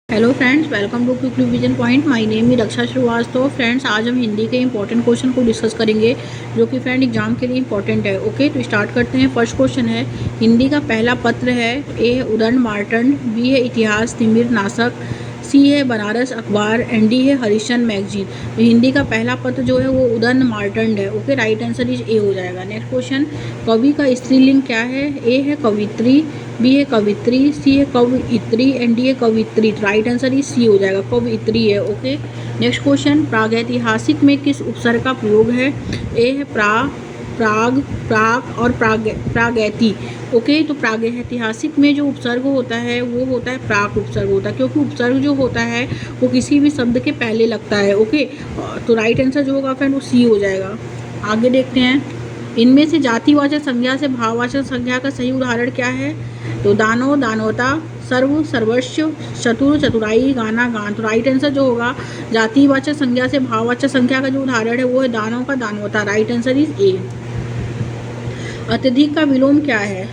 Hello friends, welcome to quick revision point. My name है Raksha Srivastava. Friends, आज हम हिंदी के इंपॉर्टेंट क्वेश्चन को डिस्कस करेंगे जो कि फ्रेंड एग्जाम के लिए इंपॉर्टेंट है। ओके, तो स्टार्ट करते हैं। फर्स्ट क्वेश्चन है, हिंदी का पहला पत्र है। ए है उदंड मार्तंड, बी है इतिहास तिमिर नाशक, सी है बनारस अखबार एंड डी है हरिश्चंद्र मैगजीन। तो हिंदी का पहला पत्र जो है वो उदंड मार्तंड है। ओके, राइट आंसर इज ए हो जाएगा। नेक्स्ट क्वेश्चन, कवि का स्त्रीलिंग क्या है? ए है कवित्री, बी है कवित्री, सी है कवयित्री एंड डी है कवित्री। राइट आंसर इज सी हो जाएगा, कवयित्री है। ओके, नेक्स्ट क्वेश्चन, प्रागैतिहासिक में किस उपसर्ग का प्रयोग है? ए है प्राग, प्राग और प्रागैति। ओके, तो प्रागैतिहासिक में जो उपसर्ग होता है वो होता है प्राक उपसर्ग होता है, क्योंकि उपसर्ग जो होता है वो किसी भी शब्द के पहले लगता है। ओके, तो राइट आंसर जो होगा फ्रेंड वो सी हो जाएगा। आगे देखते हैं, इनमें से जातिवाचक संज्ञा से भाववाचक संज्ञा का सही उदाहरण क्या है? तो दानव दानवता, सर्व सर्वस्व, चतुर चतुराई, गाना गान। तो राइट आंसर जो होगा जातिवाचक संज्ञा से भाववाचक संज्ञा का जो उदाहरण है वो है दानव का दानवता। Right answer is A. अत्यधिक का विलोम क्या है?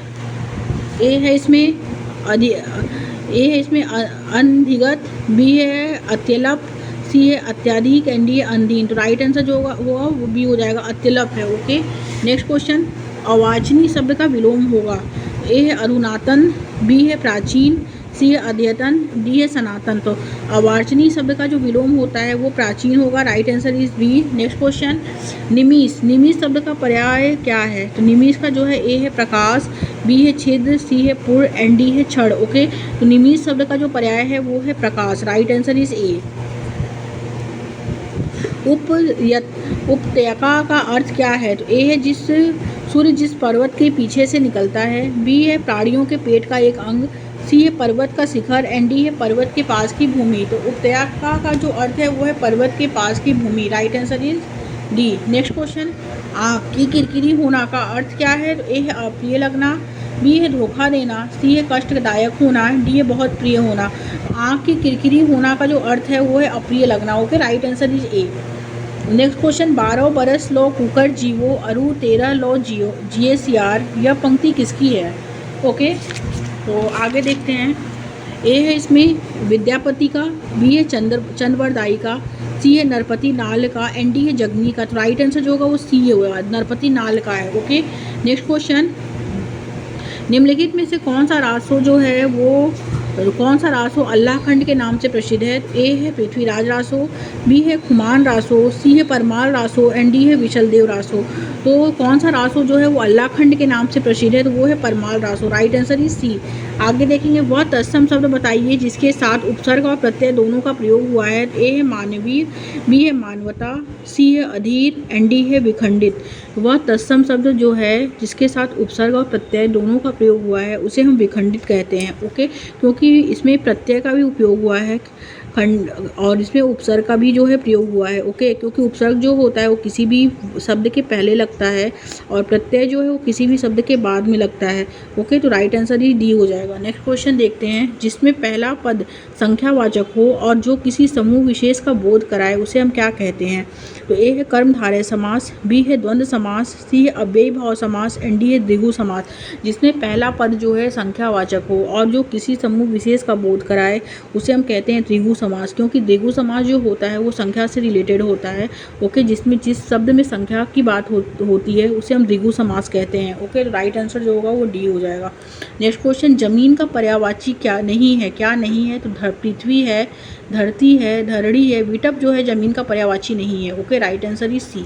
ए है इसमें अनधिगत, बी है अत्यलप, सी है अत्याधिक एंड डी है अनदीन। तो राइट आंसर जो होगा वो बी हो जाएगा, अत्यलप है। ओके, नेक्स्ट क्वेश्चन, अवाचनीय शब्द का विलोम होगा। ए है अधुनातन, बी है प्राचीन, सी है अद्यतन, डी है सनातन। तो अवाचनीय शब्द का जो विलोम होता है वो प्राचीन होगा। Right answer is B. Next question, निमिष, निमिष शब्द का पर्याय क्या है? तो निमिष का जो है ए है प्रकाश, बी है छिद्र, सी है पुर एंड डी है छड़। ओके, तो निमिष शब्द का जो पर्याय है वो है प्रकाश। Right answer is A. उपत्यका का अर्थ क्या है? तो ए है सूर्य जिस पर्वत के पीछे से निकलता है, बी है प्राणियों के पेट का एक अंग, सी है पर्वत का शिखर एंड डी है पर्वत के पास की भूमि। तो उपत्यका का जो अर्थ है वो है पर्वत के पास की भूमि। Right answer is D. Next question, आँख की किरकिरी होना का अर्थ क्या है? तो ए है अप्रिय लगना, बी है धोखा देना, सी है कष्टदायक होना, डी है बहुत प्रिय होना। आँख की किरकिरी होना का जो अर्थ है वो है अप्रिय लगना। Okay, right answer is A. Next question, 12 बरस लो कुकर जीवो अरु 13 लो जिए सियार। यह पंक्ति किसकी है? ओके, तो आगे देखते हैं। ए है इसमें विद्यापति का, बी है चंद्रवरदाई का, सी है नरपति नाल का एंड डी है जगनी का। तो राइट आंसर जो होगा वो सी होगा, नरपति नाल का है। ओके, नेक्स्ट क्वेश्चन, निम्नलिखित में से कौन सा रासो जो है वो अल्लाह खंड के नाम से प्रसिद्ध है? ए है पृथ्वीराज रासो, बी है खुमान रासो, सी है परमाल रासो एंड डी है विशलदेव रासो। तो कौन सा रासो जो है वो अल्लाह खंड के नाम से प्रसिद्ध है? तो वो है Parmal Raso. Right answer is C. आगे देखेंगे, वह तत्सम शब्द बताइए जिसके साथ उपसर्ग और प्रत्यय दोनों का प्रयोग हुआ है। ए है मानवीय, बी है मानवता, सी है अधीर एंड डी है विखंडित। वह तत्सम शब्द जो है जिसके साथ उपसर्ग और प्रत्यय दोनों का प्रयोग हुआ है उसे हम विखंडित कहते हैं। ओके, क्योंकि इसमें प्रत्यय का भी उपयोग हुआ है खंड और इसमें उपसर्ग का भी जो है प्रयोग हुआ है। ओके, क्योंकि उपसर्ग जो होता है वो किसी भी शब्द के पहले लगता है और प्रत्यय जो है वो किसी भी शब्द के बाद में लगता है। ओके, तो राइट आंसर ही डी हो जाएगा। नेक्स्ट क्वेश्चन देखते हैं, जिसमें पहला पद संख्यावाचक हो और जो किसी समूह विशेष का बोध कराए उसे हम क्या कहते हैं? तो ए है कर्मधारय समास, बी है द्वंद्व समास, सी है अव्ययी भाव समास एंड डी है द्विगु समास। जिसमें पहला पद जो है संख्यावाचक हो और जो किसी समूह विशेष का बोध कराए उसे हम कहते हैं द्विगु समास, क्योंकि द्विगु समास जो होता है वो संख्या से रिलेटेड होता है। ओके, जिसमें जिस शब्द में संख्या की बात होती है उसे हम द्विगु समास कहते हैं। ओके, राइट आंसर जो होगा वो डी हो जाएगा। नेक्स्ट क्वेश्चन, जमीन का पर्यायवाची क्या नहीं है? तो पृथ्वी है, धरती है, धरणी है, विटप जो है जमीन का पर्यायवाची नहीं है। Okay, right answer is C.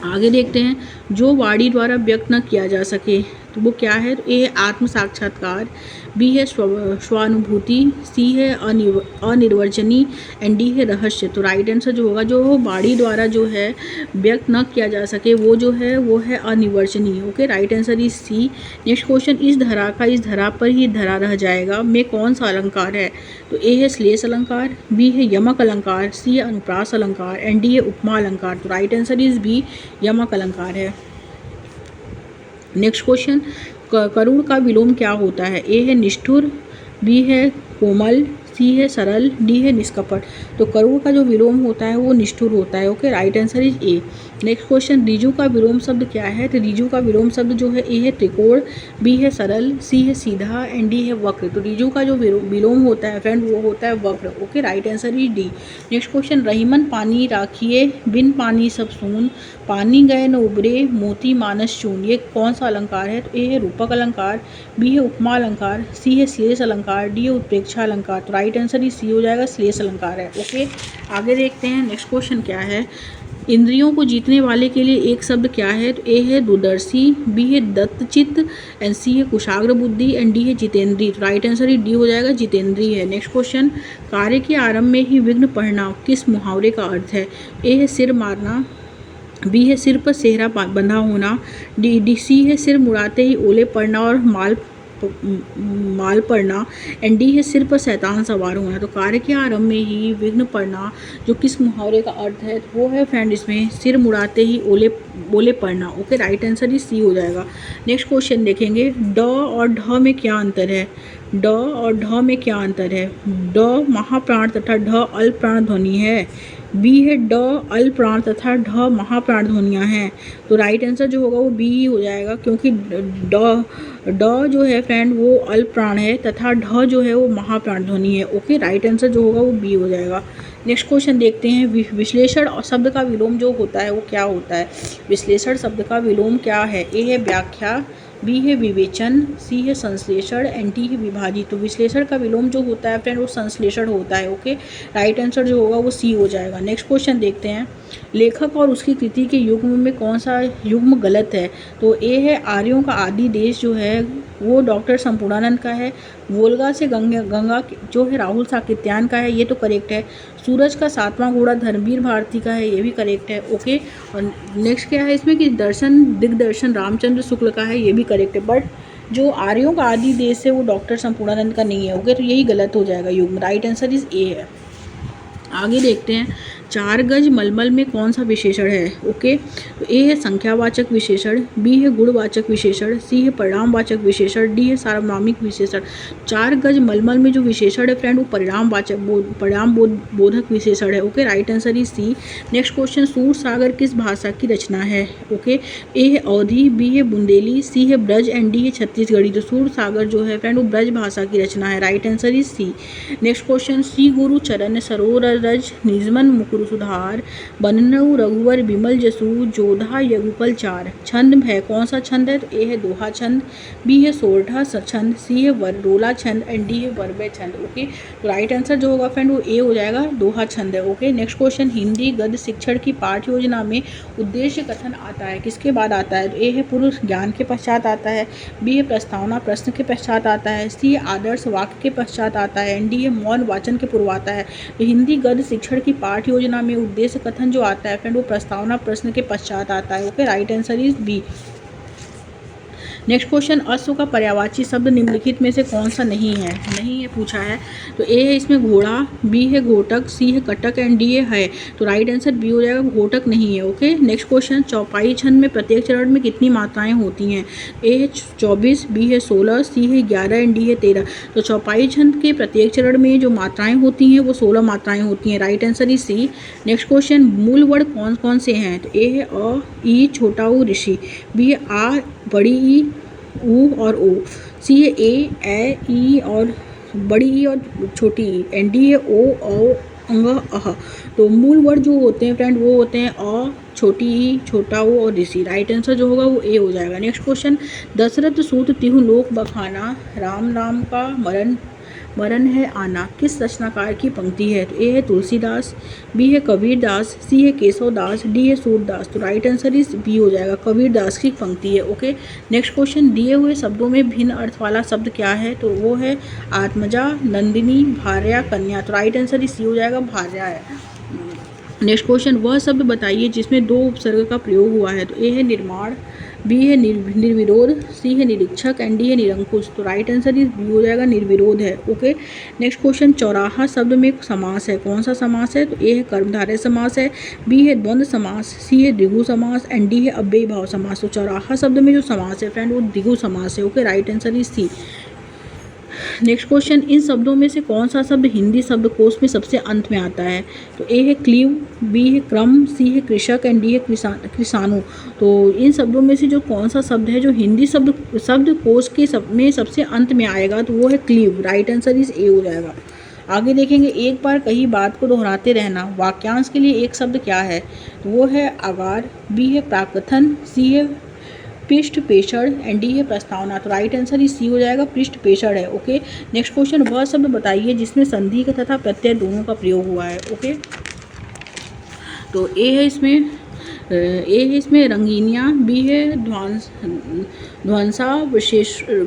आगे देखते हैं, जो वाणी द्वारा व्यक्त न किया जा सके तो वो क्या है? तो ए है आत्म साक्षात्कार, बी है स्वानुभूति, सी है अनिर्वचनीय एंड डी है रहस्य। तो राइट आंसर जो होगा जो वाणी द्वारा जो है व्यक्त न किया जा सके वो जो है वो है अनिर्वचनीय। Okay, right answer is C. Next question, इस धरा का इस धरा पर ही धरा रह जाएगा में कौन सा अलंकार है? तो ए है श्लेष अलंकार, बी है यमक अलंकार, सी है अनुप्रास अलंकार एंड डी है उपमा अलंकार। तो राइट आंसर इज बी, यमक अलंकार है। नेक्स्ट क्वेश्चन, करुण का विलोम क्या होता है? ए है निष्ठुर, बी है कोमल, सी है सरल, डी है निष्कपट। तो करुण का जो विलोम होता है वो निष्ठुर होता है। Okay, right answer is A. Next question, Riju का विलोम शब्द क्या है? तो रिजु का विलोम शब्द जो है ए है त्रिकोण, बी है सरल, सी है सीधा एंड डी है वक्र। तो रिजु का जो विलोम होता है फ्रेंड वो होता है वक्र। Okay, right answer is D. Next question, Rahiman पानी राखिए बिन पानी सब सून, पानी गए न उबरे मोती मानस चून। ये कौन सा अलंकार है? तो ए है रूपक अलंकार, बी है उपमा अलंकार, सी है श्लेष अलंकार, डी है उत्प्रेक्षा अलंकार। तो राइट आंसर ही सी हो जाएगा, श्लेष अलंकार है। ओके, आगे देखते हैं नेक्स्ट क्वेश्चन क्या है। इंद्रियों को जीतने वाले के लिए एक शब्द क्या है? तो ए है दूरदर्शी, बी है दत्तचित्त एंड सी है कुशाग्र बुद्धि एंड डी है जितेंद्रीय। तो राइट आंसर ही डी हो जाएगा, जितेंद्रीय है। नेक्स्ट क्वेश्चन, कार्य के आरंभ में ही विघ्न पड़ना किस मुहावरे का अर्थ है? ए है सिर मारना, बी है सिर पर सेहरा बंधा होना, डी सी है सिर मुड़ाते ही ओले पड़ना और माल पड़ना एंड डी है सिर पर शैतान सवार होना। तो कार्य के आरंभ में ही विघ्न पड़ना जो किस मुहावरे का अर्थ है वो है फ्रेंड इसमें सिर मुड़ाते ही ओले पड़ना। ओके, राइट आंसर ही सी हो जाएगा। नेक्स्ट क्वेश्चन देखेंगे, ड और ढ में क्या अंतर है? ड और ढ में क्या अंतर है? ड महाप्राण तथा ढ अल्प प्राण ध्वनि है, बी है ड अल्प प्राण तथा ढ महाप्राण ध्वनियाँ हैं। तो राइट आंसर जो होगा वो बी ही हो जाएगा, क्योंकि ड जो है फ्रेंड वो अल्प प्राण है तथा ढ जो है वो महाप्राण ध्वनि है। ओके, राइट आंसर जो होगा वो बी हो जाएगा। नेक्स्ट क्वेश्चन देखते हैं, विश्लेषण शब्द का विलोम जो होता है वो क्या होता है? विश्लेषण शब्द का विलोम क्या है? ए है व्याख्या, बी है विवेचन, सी है संश्लेषण एंड डी है विभाजित। तो विश्लेषण का विलोम जो होता है फ्रेंड वो संश्लेषण होता है। ओके, राइट आंसर जो होगा वो सी हो जाएगा। नेक्स्ट क्वेश्चन देखते हैं, लेखक और उसकी कृति के युग्म में कौन सा युग्म गलत है? तो ए है आर्यों का आदि देश जो है वो डॉक्टर संपूर्णानंद का है, वोल्गा से गंगा जो है राहुल साकृत्यायन का है, ये तो करेक्ट है। सूरज का सातवां घोड़ा धर्मवीर भारती का है, ये भी करेक्ट है। ओके, और नेक्स्ट क्या है इसमें कि दिग्दर्शन रामचंद्र शुक्ल का है, ये भी करेक्ट है। बट जो आर्यों का आदि देश है वो डॉक्टर संपूर्णानंद का नहीं है। ओके, तो यही गलत हो जाएगा युग्म। राइट आंसर इज ए है। आगे देखते हैं, चार गज मलमल में कौन सा विशेषण है? ओके, तो ए है संख्यावाचक विशेषण, बी है गुणवाचक विशेषण, सी है परिणामवाचक विशेषण, डी है सार्वनामिक विशेषण। चार गज मलमल में जो विशेषण है फ्रेंड वो परिणाम बोधक विशेषण है। Okay, right answer is C. Next question, Sur Sagar किस भाषा की रचना है? ओके, ए है अवधी, बी है बुंदेली, सी है ब्रज एंड डी है छत्तीसगढ़ी। तो सूर सागर जो है फ्रेंड वो ब्रज भाषा की रचना है। Right answer is C. Next question, श्री गुरु चरण सरोवर रज निजमन मुकुर सुधार, बननु रघुवर विमल जसु, जोधा यगुपल चार। छंद है, कौन सा छंद है? तो ए है दोहा छंद, बी है सोरठा छंद, सी है वरडोला छंद एंड डी है वरबे छंद। ओके, तो राइट आंसर जो होगा फ्रेंड वो ए हो जाएगा, दोहा छंद है। ओके, नेक्स्ट क्वेश्चन, हिंदी गद्य शिक्षण की पाठ्य योजना में उद्देश्य कथन आता है, किसके बाद आता है? तो ए है पूर्व ज्ञान के पश्चात आता है, बी है प्रस्तावना प्रश्न के पश्चात आता है, सी है आदर्श वाक्य के पश्चात आता है एंड डी है मौन वाचन के पूर्व आता है। तो हिंदी गद्य शिक्षण की पाठ्य योजना में उद्देश्य कथन जो आता है फ्रेंड वो प्रस्तावना प्रश्न के पश्चात आता है। Okay, right answer is B. Next question, अश्व का पर्यायवाची शब्द निम्नलिखित में से कौन सा नहीं है पूछा है। तो ए है इसमें घोड़ा, बी है घोटक, सी है कटक एंड डी है। तो राइट आंसर बी हो जाएगा, घोटक नहीं है। ओके, नेक्स्ट क्वेश्चन, चौपाई छंद में प्रत्येक चरण में कितनी मात्राएं होती हैं? ए है 24, बी है 16, सी है 11 एंड डी है 13। तो चौपाई छंद के प्रत्येक चरण में जो मात्राएं होती हैं वो 16 मात्राएं होती हैं। Right answer is C. Next question, मूल वर्ण कौन कौन से हैं? तो ए है अ, ई छोटा ऊ ऋषि, बी है आ बड़ी ई ऊ और ओ, सी है ए ई और बड़ी ई और छोटी ई एंड डी है ओ औ अंग अह। तो मूल वर्ड जो होते हैं फ्रेंड वो होते हैं अ, छोटी ई, छोटा ओ और ऋषि। राइट आंसर जो होगा वो ए हो जाएगा। नेक्स्ट क्वेश्चन, दशरथ सूत तिहु लोक बखाना, राम नाम का मरण है आना, किस रचनाकार की पंक्ति है? तो ए है तुलसीदास, बी है कबीरदास, सी है केशवदास, डी है सूरदास। तो राइट आंसर इज बी हो जाएगा, कबीरदास की पंक्ति है। ओके, नेक्स्ट क्वेश्चन, दिए हुए शब्दों में भिन्न अर्थ वाला शब्द क्या है? तो वो है आत्मजा, नंदिनी, भार्या, कन्या। तो राइट आंसर इज सी हो जाएगा, भार्या है। नेक्स्ट क्वेश्चन, वह शब्द बताइए जिसमें दो उपसर्ग का प्रयोग हुआ है। तो ए है निर्माण, बी है निर्विरोध, सी है निरीक्षक एंड डी है निरंकुश। तो राइट आंसर इज बी हो जाएगा, निर्विरोध है। ओके, नेक्स्ट क्वेश्चन, चौराहा शब्द में एक समास है, कौन सा समास है? तो ए है कर्मधारय समास है, बी है द्वंद्व समास, सी है द्विगु समास एंड डी है अव्ययी भाव समास। तो चौराहा शब्द में जो समास है फ्रेंड वो द्विगु समास है। Okay, right answer is C. Next question, इन शब्दों में से कौन सा शब्द हिंदी शब्दकोश में सबसे अंत में आता है? तो ए है क्लीव, बी है क्रम, सी है कृषक एंड डी है किसानों। तो इन शब्दों में से जो कौन सा शब्द है जो हिंदी शब्दकोश के में सबसे अंत में आएगा, तो वो है क्लीव। राइट आंसर इज ए हो जाएगा। आगे देखेंगे, एक बार कही बात को दोहराते रहना, वाक्यांश के लिए एक शब्द क्या है? तो वो है आगार, बी है प्राकथन, सी है पृष्ठ पेषण एंड डी है प्रस्तावना। तो राइट आंसर ही सी हो जाएगा, पृष्ठ पेषण है। ओके, नेक्स्ट क्वेश्चन, वह शब्द बताइए जिसमें संधि का तथा प्रत्यय दोनों का प्रयोग हुआ है। ओके, तो ए है इसमें रंगीनियाँ, बी है ध्वंसा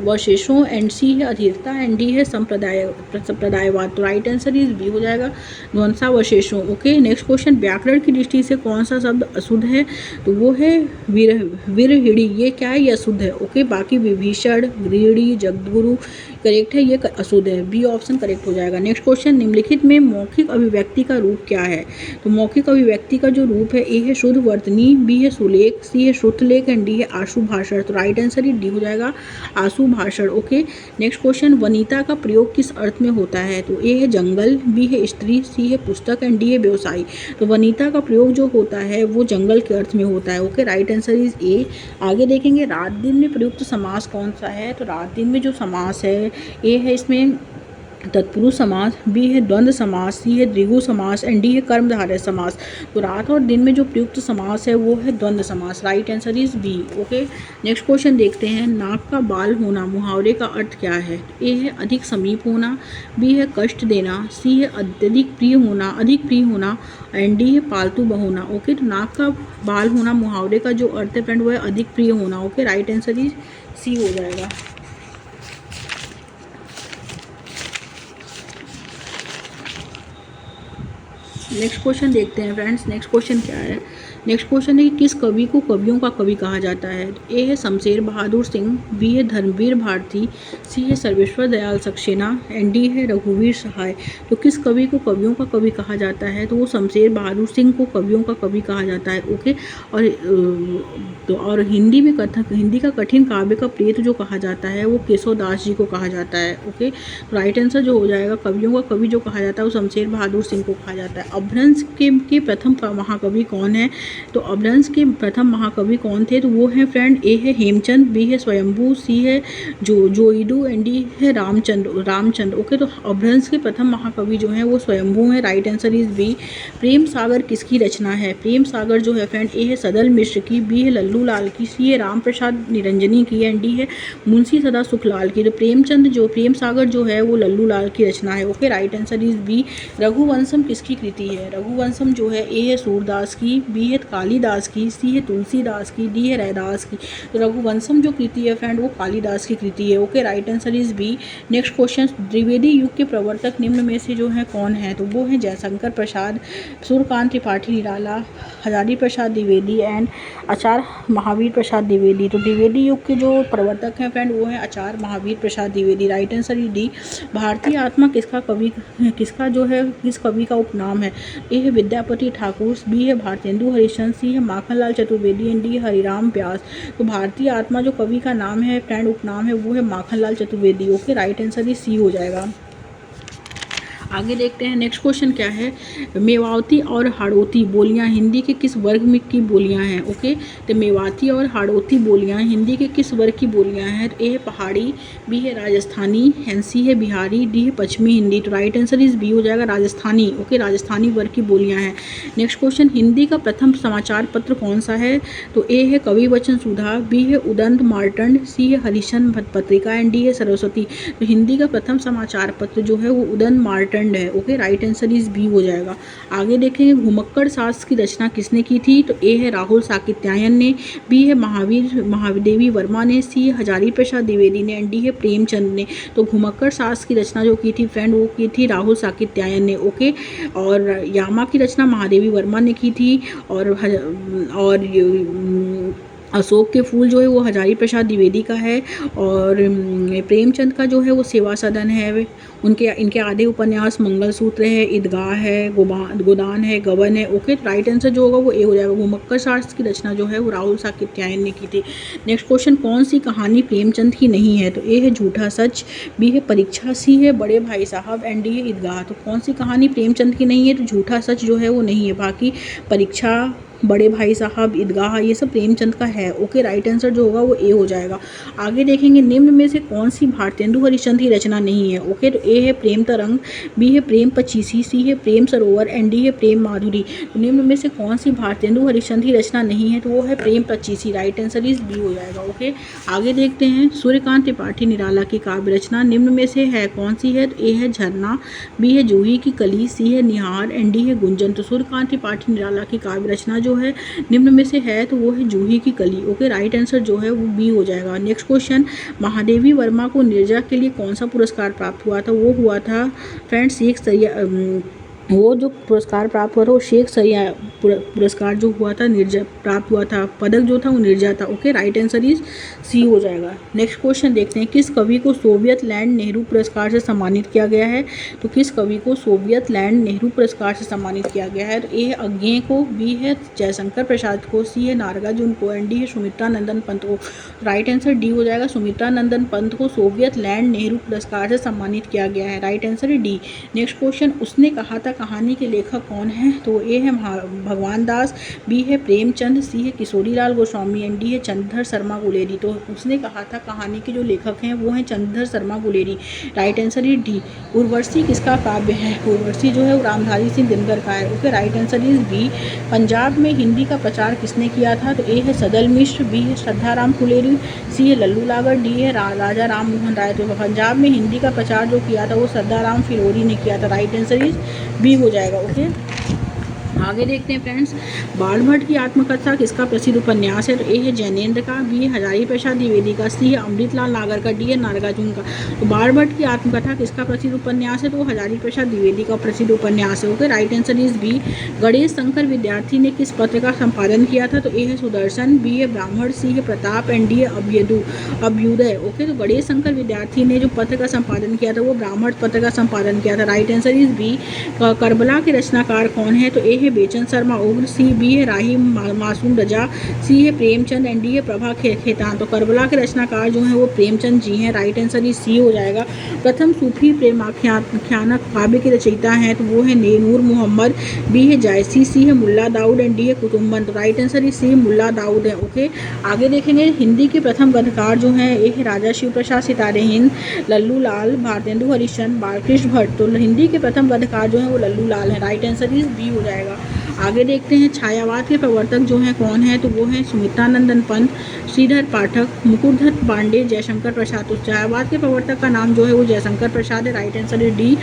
वशेषों एंड सी है अधीरता एंड डी है संप्रदायवाद। तो राइट आंसर इज बी हो जाएगा, ध्वंसावशेषों। ओके, नेक्स्ट क्वेश्चन, व्याकरण की दृष्टि से कौन सा शब्द अशुद्ध है? तो वो है विरहिणी। ये क्या है? ये अशुद्ध है। ओके, बाकी विभीषण, गृहिणी, जगद्गुरु करेक्ट है, ये अशुद्ध है। बी ऑप्शन करेक्ट हो जाएगा। नेक्स्ट क्वेश्चन, निम्नलिखित में मौखिक अभिव्यक्ति का रूप क्या है? तो मौखिक अभिव्यक्ति का जो रूप है, ए है शुद्ध वर्तनी, बी है सुलेख, सी है श्रुतलेख एंड डी है आशु भाषण। तो राइट आंसर ही डी हो जाएगा, आशु भाषण। ओके, नेक्स्ट क्वेश्चन, वनिता का प्रयोग किस अर्थ में होता है? तो ए है जंगल, बी है स्त्री, सी है पुस्तक एंड डी है व्यवसायी। तो वनिता का प्रयोग जो होता है वो जंगल के अर्थ में होता है। ओके, राइट आंसर इज ए। आगे देखेंगे, रात दिन में प्रयुक्त समास कौन सा है? तो रात दिन में जो समास है, ए है इसमें तत्पुरुष समास, बी है द्वंद्व समास, सी है द्विगु समास एंड डी है कर्मधारय समास। तो रात और दिन में जो प्रयुक्त समास है वो है द्वंद्व समास। Right answer is B. Okay, next question देखते हैं, नाक का बाल होना मुहावरे का अर्थ क्या है? ए है अधिक समीप होना, बी है कष्ट देना, सी है अधिक प्रिय होना एंड डी है पालतू होना। ओके, तो नाक का बाल होना मुहावरे का जो अर्थ है फ्रेंड वो है अधिक प्रिय होना। Okay, right answer is C हो जाएगा। नेक्स्ट क्वेश्चन देखते हैं फ्रेंड्स। नेक्स्ट क्वेश्चन क्या है? नेक्स्ट क्वेश्चन है कि किस कवि को कवियों का कवि कहा जाता है? ए है शमशेर बहादुर सिंह, बी है धर्मवीर भारती, सी है सर्वेश्वर दयाल सक्सेना एंड डी है रघुवीर सहाय। तो किस कवि को कवियों का कवि कहा जाता है? तो वो शमशेर बहादुर सिंह को कवियों का कवि कहा जाता है। ओके, और हिंदी का कठिन काव्य का प्रेत जो कहा जाता है वो केशव दास जी को कहा जाता है। ओके, तो राइट आंसर जो हो जाएगा, कवियों का कवि जो कहा जाता है वो शमशेर बहादुर सिंह को कहा जाता है। अपभ्रंश के प्रथम महाकवि कौन है? तो अपभ्रंश के प्रथम महाकवि कौन थे? तो वो है फ्रेंड, ए है हेमचंद, बी है स्वयंभू, सी है जोईडू एंड डी है रामचंद्र। ओके, तो अपभ्रंश के प्रथम महाकवि जो है वो स्वयंभू है। Right answer is B. Prem Sagar किसकी रचना है? प्रेम सागर जो है फ्रेंड, ए है सदल मिश्र की, बी है लल्लू लाल की, सी है राम प्रसाद निरंजनी की एंड डी है मुंशी सदा सुखलाल की। तो प्रेम सागर जो है वो लल्लू लाल की रचना है। Okay, right answer is B. Raghuvansham किसकी कृति है? रघुवंशम जो है, ए है सूरदास की, बी है कालिदास की, सी है तुलसीदास की, डी है रैदास की। तो रघुवंशम जो कृति है फ्रेंड वो कालिदास की कृति है। Okay, right answer is B. Next question, Dwivedi युग के प्रवर्तक निम्न में से जो है कौन है? तो वो है जयशंकर प्रसाद, सूर्यकांत त्रिपाठी निराला, हजारी प्रसाद द्विवेदी एंड आचार्य महावीर प्रसाद द्विवेदी। तो द्विवेदी युग के जो प्रवर्तक हैं फ्रेंड वो है Acharya Mahavir Prasad Dwivedi. Right answer is D. Bharatiya Atma किस कवि का उपनाम है? ए है विद्यापति ठाकुर, बी है भारतेंदु हरिश्चंद्र, सी है माखनलाल चतुर्वेदी एंड डी हरिराम व्यास। तो भारतीय आत्मा जो कवि का नाम है फ्रेंड, उपनाम है, वो है Makhanlal Chaturvedi. Okay, right answer is C हो जाएगा। आगे देखते हैं नेक्स्ट क्वेश्चन क्या है। मेवाती और हाड़ौती बोलियां हिंदी के किस वर्ग में की बोलियां हैं? ओके, तो मेवाती और हाड़ौती बोलियां हिंदी के किस वर्ग की बोलियां हैं? तो ए है पहाड़ी, बी है राजस्थानी एंड सी है बिहारी, डी है पश्चिमी हिंदी। तो राइट आंसर इज बी हो जाएगा, राजस्थानी। ओके, राजस्थानी वर्ग की बोलियां हैं। नेक्स्ट क्वेश्चन, हिंदी का प्रथम समाचार पत्र कौन सा है? तो ए है कवि वचन सुधा, बी है उदंत मार्तंड, सी है हरिशन पत्रिका एंड डी है सरस्वती। तो हिंदी का प्रथम समाचार पत्र जो है वो उदंत मार्तंड है। Okay, right answer is B हो जाएगा। आगे देखेंगे, घुमक्कड़ शास्त्र की रचना किसने की थी? तो ए है राहुल साकित्यायन ने, बी है महादेवी वर्मा ने, सी है हजारी प्रसाद द्विवेदी ने एंड डी है प्रेमचंद ने। तो घुमक्कड़ शास्त्र की रचना जो की थी फ्रेंड वो की थी राहुल साकित्यायन ने। ओके, और यामा की रचना महादेवी वर्मा ने की थी और अशोक के फूल जो है वो हजारी प्रसाद द्विवेदी का है। और प्रेमचंद का जो है वो सेवा सदन है। उनके इनके आधे उपन्यास मंगलसूत्र है, ईदगाह है, गोदान है, गबन है। ओके, राइट आंसर जो होगा वो ए हो जाएगा। भूमक्कर शास्त्र की रचना जो है वो राहुल साकित्यायन ने की थी। नेक्स्ट क्वेश्चन, कौन सी कहानी प्रेमचंद की नहीं है? तो ए है झूठा सच, बी है परीक्षा, सी है बड़े भाई साहब एंड डी है ईदगाह। तो कौन सी कहानी प्रेमचंद की नहीं है? तो झूठा सच जो है वो नहीं है। बाकी परीक्षा, बड़े भाई साहब, ईदगाह, ये सब प्रेमचंद का है। ओके, राइट आंसर जो होगा वो ए हो जाएगा। आगे देखेंगे, निम्न में से कौन सी भारतेंदु हरिश्चंद्र की रचना नहीं है? ओके, तो ए है प्रेम तरंग, बी है प्रेम पचीसी, सी है प्रेम सरोवर एंड डी है प्रेम माधुरी। तो निम्न में से कौन सी भारतेंदु हरिश्चंद्र की रचना नहीं है? तो वो है प्रेम पचीसी। राइट आंसर इज बी हो जाएगा। ओके, आगे देखते हैं, सूर्यकांत त्रिपाठी निराला की काव्य रचना निम्न में से है कौन सी है? तो ए है झरना, बी है जूही की कली, सी है निहार एंड डी है गुंजन। तो सूर्यकांत त्रिपाठी निराला की काव्य रचना जो है निम्न में से है तो वो है जूही की कली। ओके, राइट आंसर जो है वो बी हो जाएगा। नेक्स्ट क्वेश्चन, महादेवी वर्मा को नीरजा के लिए कौन सा पुरस्कार प्राप्त हुआ था? वो हुआ था फ्रेंड्स शेख सैयद, वो जो पुरस्कार प्राप्त हुआ था वो शेख सैयद पुरस्कार जो हुआ था निर्जा प्राप्त हुआ था। पदक जो था वो निर्जा था। Okay, right answer is C हो जाएगा। नेक्स्ट क्वेश्चन देखते हैं, किस कवि को सोवियत लैंड नेहरू पुरस्कार से सम्मानित किया गया है? तो किस कवि को सोवियत लैंड नेहरू पुरस्कार से सम्मानित किया गया है? तो ए है अज्ञेय को, बी है जयशंकर प्रसाद को, सी है नागार्जुन को एंड डी है सुमित्रा नंदन पंत को। राइट आंसर डी हो जाएगा। सुमित्रा नंदन पंत को सोवियत लैंड नेहरू पुरस्कार से सम्मानित किया गया है। राइट आंसर है डी। नेक्स्ट क्वेश्चन, उसने कहा था कहानी के लेखक कौन है? तो ए है भगवान दास, बी है प्रेमचंद, सी है किशोरीलाल गोस्वामी एंड डी है चंद्रधर शर्मा गुलेरी। तो उसने कहा था कहानी के जो लेखक हैं वो हैं Chandradhar Sharma Guleri. Right answer is D. Urvashi किसका काव्य है? उर्वशी जो है वो रामधारी सिंह दिनकर का है। Okay, right answer is B. Punjab में हिंदी का प्रचार किसने किया था? तो ए है सदल मिश्र, बी है श्रद्धाराम फुलेरी, सी है लल्लू लागर, डी है राजा राम मोहन राय। तो पंजाब में हिंदी का प्रचार जो किया था वो श्रद्धाराम फिलोरी ने किया था। राइट आंसर इज बी हो जाएगा। ओके, आगे देखते हैं फ्रेंड्स, बाण भट्ट की आत्मकथा किसका प्रसिद्ध उपन्यास है? तो ए है जैनेन्द्र का, बी है हजारी प्रसाद द्विवेदी का, सी है अमृतलाल नागर का, डी है नागार्जुन का। तो बाण भट्ट की आत्मकथा किसका प्रसिद्ध उपन्यास है? तो हजारी प्रसाद द्विवेदी का प्रसिद्ध उपन्यास है। Okay, right answer is B. Ganesh Shankar Vidyarthi ने किस पत्र का संपादन किया था? तो ए है सुदर्शन, बी है ब्राह्मण, सी है प्रताप एंड डी है अभ्युदय। ओके, तो गणेश शंकर विद्यार्थी ने जो पत्र का संपादन किया था वो ब्राह्मण पत्र का संपादन किया था। Right answer is B. Karbala के रचनाकार कौन है? तो ए है बेचन शर्मा उग्र, सी बी है राही मासूम रजा, सी है प्रेमचंद एंड डी है प्रभा खेतान। तो करबला के रचनाकार जो है वो प्रेमचंद जी हैं। राइट आंसर इज सी हो जाएगा। प्रथम सूफी प्रेमाख्यान काव्य के रचयिता हैं तो वो है नूर मोहम्मद, बी है जायसी, सी है मुल्ला दाऊद एंड डी है कुतुम्बन। तो राइट आंसर इज सी मुल्ला दाऊद है। ओके, आगे देखेंगे, हिंदी के प्रथम गद्यकार जो हैं एक है राजा शिव प्रसाद सितारे हिंद, लल्लू लाल, भारतेंदु हरिश्चंद्र, बालकृष्ण भट्ट। तो हिंदी के प्रथम गद्यकार जो है वो लल्लू लाल है। राइट आंसर इज बी हो जाएगा। आगे देखते हैं, छायावाद के प्रवर्तक जो हैं कौन है? तो वो हैं सुमित्रा नंदन पंत, श्रीधर पाठक, मुकुटधर पांडे, जयशंकर प्रसाद। तो छायावाद के प्रवर्तक का नाम जो है वो जयशंकर प्रसाद है। राइट आंसर है डी।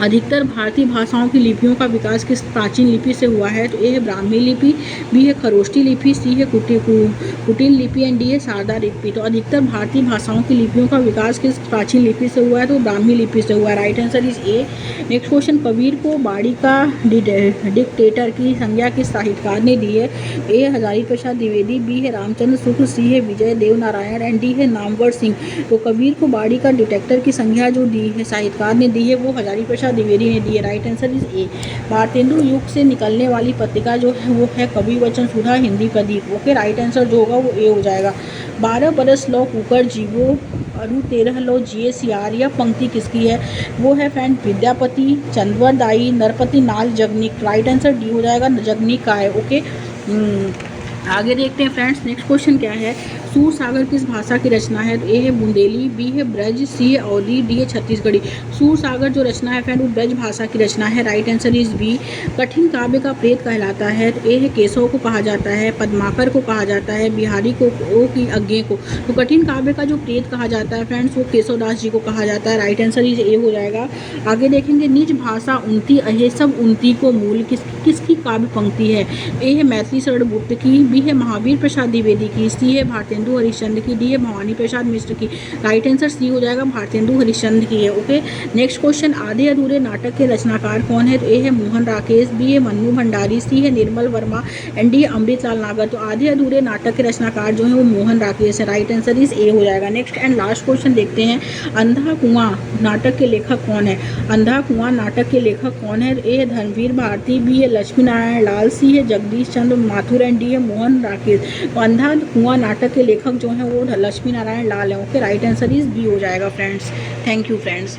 अधिकतर भारतीय भाषाओं की लिपियों का विकास किस प्राचीन लिपि से हुआ है? तो ए है ब्राह्मी लिपि, बी है खरोष्टी लिपि, सी है कुटिल लिपि एंड डी है शारदा लिपि। तो अधिकतर भारतीय भाषाओं की लिपियों का विकास किस प्राचीन लिपि से हुआ है? तो ब्राह्मी लिपि से हुआ है। Right answer is A. Next question, Kabir को बाड़ी का डिक्टेटर की संज्ञा किस साहित्यकार ने दी है? ए हजारी प्रसाद द्विवेदी, बी है रामचंद्र शुक्ल, सी है विजय देव नारायण एंड डी है नामवर सिंह। तो कबीर को बाड़ी का डिटेक्टर की संज्ञा जो दी है साहित्यकार ने दी है वो हजारी प्रसाद द्विवेदी ने दी है। राइट आंसर इज ए। भारतेंदु युग से निकलने वाली पत्रिका जो है वो है Kavi Vachan Sudha Hindi Pradeep. Okay, right answer जो होगा वो ए हो जाएगा। 12 बरस लो कुकर जीवो अरु 13 लो जिए सियार, यह पंक्ति किसकी है? वो है फ्रेंड विद्यापति, चंद्रवर दाई, नरपति नाल, जगनीक। राइट आंसर डी हो जाएगा, जगनीक का है। ओके, आगे देखते हैं फ्रेंड्स, नेक्स्ट क्वेश्चन क्या है? सूर सागर किस भाषा की रचना है? तो ए है बुंदेली, बी है ब्रज, सी है अवधी, डी है छत्तीसगढ़ी। सूर सागर जो रचना है फ्रेंड वो ब्रज भाषा की रचना है। Right answer is B. कठिन काव्य का प्रेत कहलाता है तो ए है केशव को कहा जाता है, पद्माकर को कहा जाता है, बिहारी को की अज्ञे को। तो कठिन काव्य का जो प्रेत कहा जाता है फ्रेंड्स वो केशवदास जी को कहा जाता है। राइट आंसर इज ए हो जाएगा। आगे देखेंगे, निज भाषा उनती अहे सब उनती को मूल किसकी काव्य पंक्ति है? ए है मैथिली शरण गुप्त की, बी है महावीर प्रसाद द्विवेदी की, सी है भारतेंदु हरिश्चंद्र की, डी है भवानी प्रसाद मिश्र की। राइट आंसर सी हो जाएगा, भारतेंदु हरिश्चंद्र की है। ओके, नेक्स्ट क्वेश्चन, आधे अधूरे नाटक के रचनाकार कौन है? तो ए है मोहन राकेश, बी है मन्नू भंडारी, सी है निर्मल वर्मा एंड डी है अमृतलाल नागर। तो आधे अधूरे नाटक के रचनाकार जो है वो मोहन राकेश है। राइट आंसर इज ए हो जाएगा। नेक्स्ट एंड लास्ट क्वेश्चन देखते हैं, अंधा कुआं नाटक के लेखक कौन है? अंधा कुआं नाटक के लेखक कौन है? ए है धर्मवीर भारती, बी है लक्ष्मी नारायण लाल, सी है जगदीश चंद्र माथुर एंड डी है मोहन राकेश। तो अंधा कुआं नाटक के लेखक जो है वो लक्ष्मी नारायण लाल है। Okay, right answer is B हो जाएगा फ्रेंड्स। Thank you friends.